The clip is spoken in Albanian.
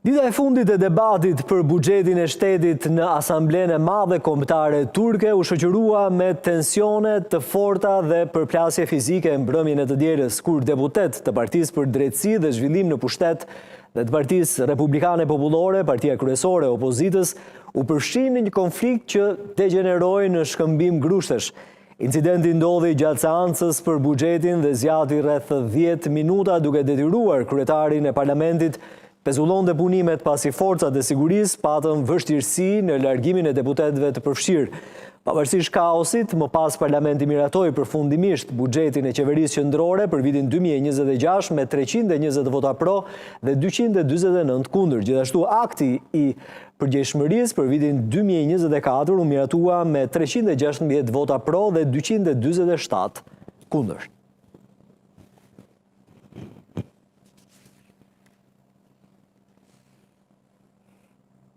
Dita e fundit e debatit për buxhetin e shtetit në Asamblenë e Madhe Kombëtare Turke u shoqërua me tensione të forta dhe përplasje fizike në mbrëmjen e të dielës, kur deputet të Partisë për Drejtësi dhe Zhvillim në pushtet dhe të Partisë Republikane Popullore, partia kryesore e opozitës, u përfshin në një konflikt që degeneroi në shkëmbim grushtesh. Incidenti ndodhi gjatë seancës për buxhetin dhe zgjati rreth 10 minuta, duke detyruar kryetarin e parlamentit pezullon dhe punimet pasi forcat e sigurisë patën vështirësi në largimin e deputetëve të përfshirë. Pavarësisht kaosit, më pas parlamenti miratoi përfundimisht buxhetin e qeverisë qendrore për vitin 2026 me 320 vota pro dhe 249 kundër. Gjithashtu akti i përgjegjshmërisë për vitin 2024 u miratua me 316 vota pro dhe 247 kundër.